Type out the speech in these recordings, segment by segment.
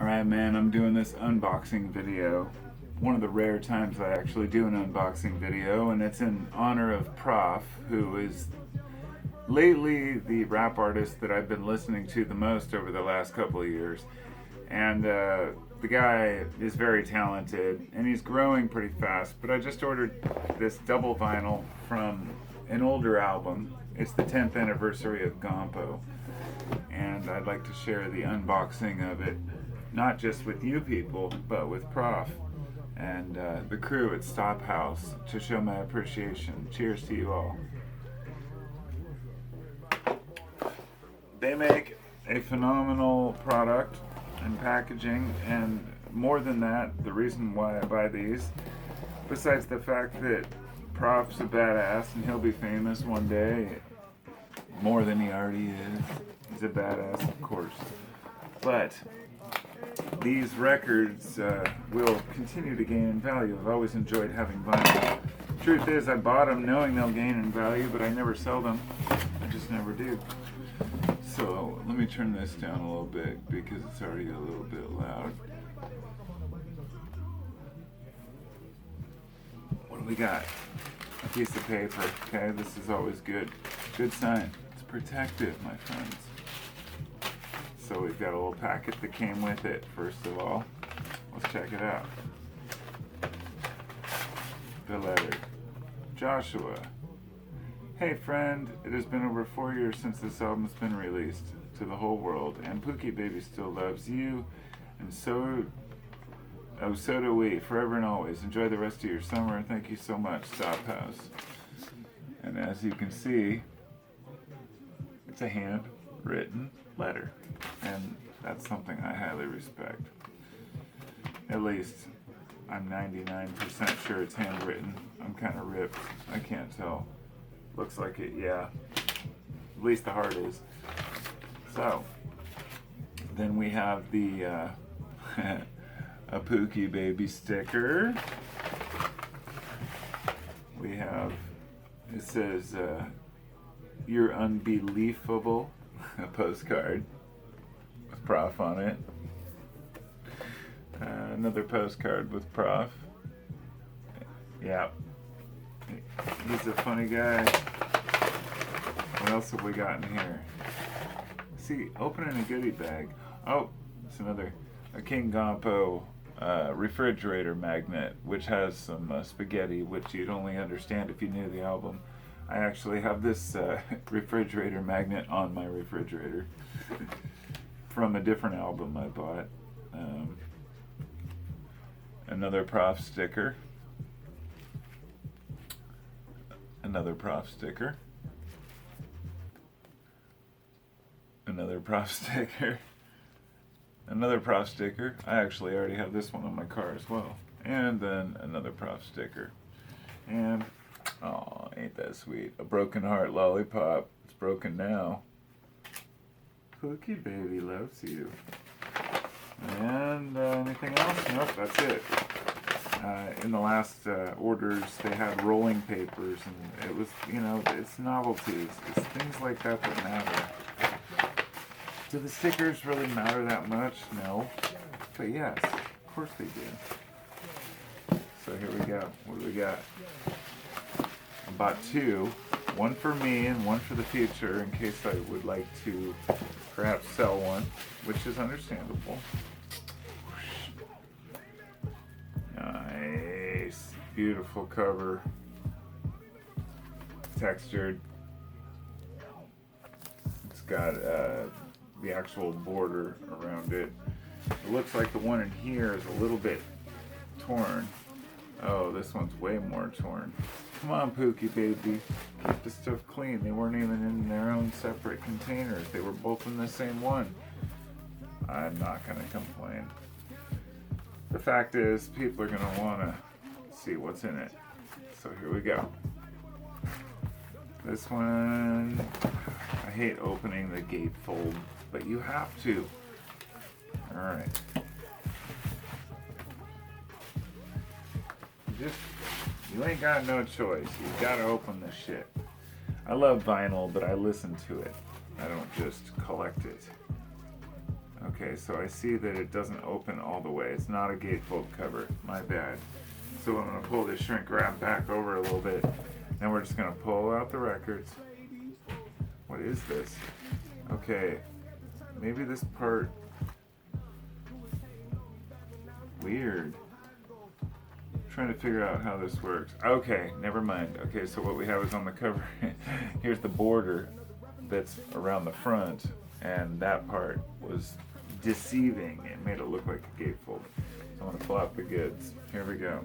Alright man, I'm doing this unboxing video. One of the rare times I actually do an unboxing video, and it's in honor of PROF, who is lately the rap artist that I've been listening to the most over the last couple of years. And the guy is very talented, and he's growing pretty fast, but I just ordered this double vinyl from an older album. It's the 10th anniversary of Gampo, and I'd like to share the unboxing of it, not just with you people, but with PROF and the crew at Stop House, to show my appreciation. Cheers to you all. They make a phenomenal product and packaging, and more than that, the reason why I buy these, besides the fact that PROF's a badass and he'll be famous one day, more than he already is. He's a badass, of course. But these records will continue to gain in value. I've always enjoyed having vinyl. Truth is, I bought them knowing they'll gain in value, but I never sell them. I just never do. So let me turn this down a little bit because it's already a little bit loud. What do we got? A piece of paper. Okay, this is always good. Good sign. It's protective, my friends. So we've got a little packet that came with it, first of all. Let's check it out. The letter. Joshua. Hey friend, it has been over 4 years since this album's been released to the whole world, and Pookie Baby still loves you, and so do we, forever and always. Enjoy the rest of your summer. Thank you so much, Stop House. And as you can see, it's a handwritten letter, and that's something I highly respect. At least I'm 99% sure it's handwritten. I'm kind of ripped. I can't tell. Looks like it, yeah. At least the heart is. So, then we have the a Pookie Baby sticker. We have, it says, you're unbelievable, a postcard with PROF on it. Another postcard with PROF. Yeah. He's a funny guy. What else have we got in here? See, opening a goodie bag. Oh, it's a King Gampo refrigerator magnet, which has some spaghetti, which you'd only understand if you knew the album. I actually have this refrigerator magnet on my refrigerator from a different album I bought. Another PROF sticker. Another PROF sticker. Another PROF sticker. Another PROF sticker. I actually already have this one on my car as well. And then another PROF sticker. And, oh, ain't that sweet. A broken heart lollipop. It's broken now. Pookie Baby loves you. And anything else? Nope, that's it. In the last orders, they had rolling papers, and it was, it's novelties. It's things like that that matter. Do the stickers really matter that much? No. But yes, of course they do. So here we go. What do we got? I bought two. One for me and one for the future, in case I would like to perhaps sell one, which is understandable. Nice. Beautiful cover. Textured. It's got the actual border around it. It looks like the one in here is a little bit torn. Oh, this one's way more torn. Come on, Pookie Baby. Keep the stuff clean. They weren't even in their own separate containers. They were both in the same one. I'm not going to complain. The fact is, people are going to want to see what's in it. So here we go. This one, I hate opening the gatefold, but you have to. Alright. You ain't got no choice. You gotta open this shit. I love vinyl, but I listen to it. I don't just collect it. Okay, so I see that it doesn't open all the way. It's not a gatefold cover. My bad. So I'm going to pull this shrink wrap back over a little bit. Now we're just going to pull out the records. What is this? Okay, maybe this part... Weird. Trying to figure out how this works. Okay, never mind. Okay, so what we have is on the cover. Here's the border that's around the front, and that part was deceiving. It made it look like a gatefold. So I'm going to pull out the goods. Here we go.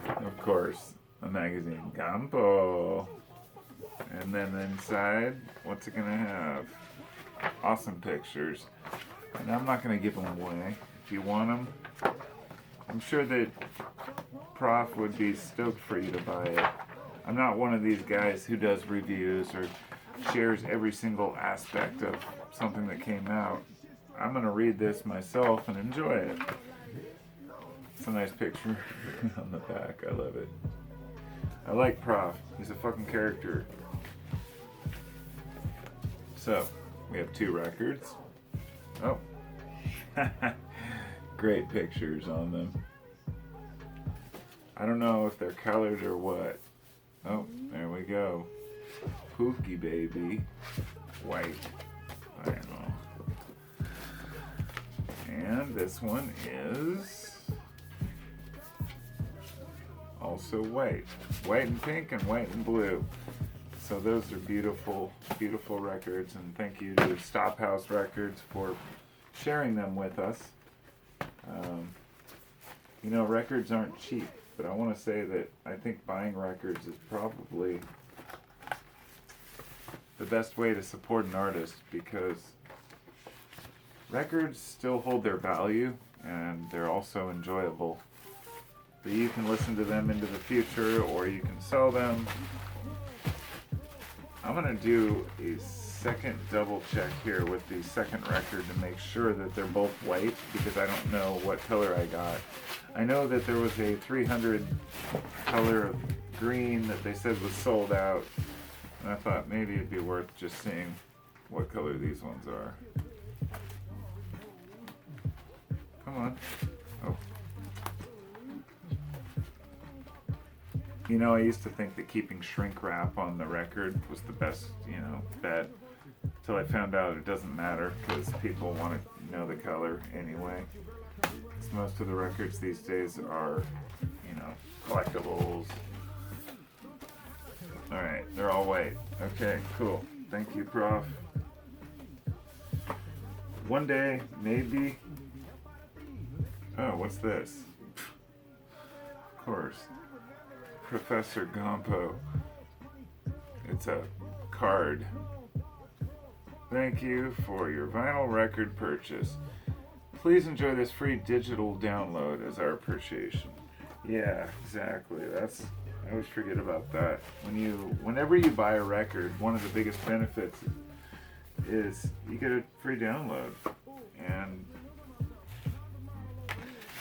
Of course, a magazine, gampo. And then inside, what's it going to have? Awesome pictures. And I'm not going to give them away. If you want them, I'm sure that Prof would be stoked for you to buy it. I'm not one of these guys who does reviews or shares every single aspect of something that came out. I'm going to read this myself and enjoy it. It's a nice picture on the back. I love it. I like Prof. He's a fucking character. So, we have 2 records. Oh. Great pictures on them. I don't know if they're colored or what. Oh, there we go. Pookie baby. White. I don't know. And this one is also white. White and pink and white and blue. So those are beautiful, beautiful records, and thank you to Stop House Records for sharing them with us. You know, records aren't cheap, but I want to say that I think buying records is probably the best way to support an artist, because records still hold their value and they're also enjoyable. But you can listen to them into the future, or you can sell them. I'm going to do a second double check here with the second record to make sure that they're both white, because I don't know what color I got. I know that there was a 300 color of green that they said was sold out, and I thought maybe it'd be worth just seeing what color these ones are. Come on. Oh. You know, I used to think that keeping shrink wrap on the record was the best, bet, until I found out it doesn't matter, because people want to know the color anyway. Because most of the records these days are, collectibles. Alright, they're all white. Okay, cool. Thank you, Prof. One day, maybe... Oh, what's this? Of course. Professor Gampo. It's a card. Thank you for your vinyl record purchase. Please enjoy this free digital download as our appreciation. Yeah, exactly. I always forget about that. Whenever you buy a record, one of the biggest benefits is you get a free download. And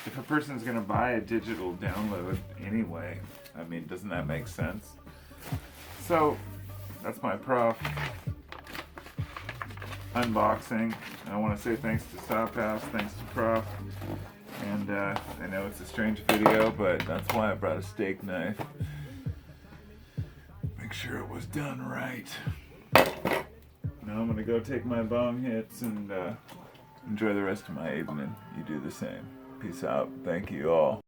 if a person's going to buy a digital download anyway, doesn't that make sense? So, that's my Prof unboxing. I want to say thanks to Stop House, thanks to Prof. And I know it's a strange video, but that's why I brought a steak knife. Make sure it was done right. Now I'm going to go take my bong hits and enjoy the rest of my evening. You do the same. Peace out. Thank you all.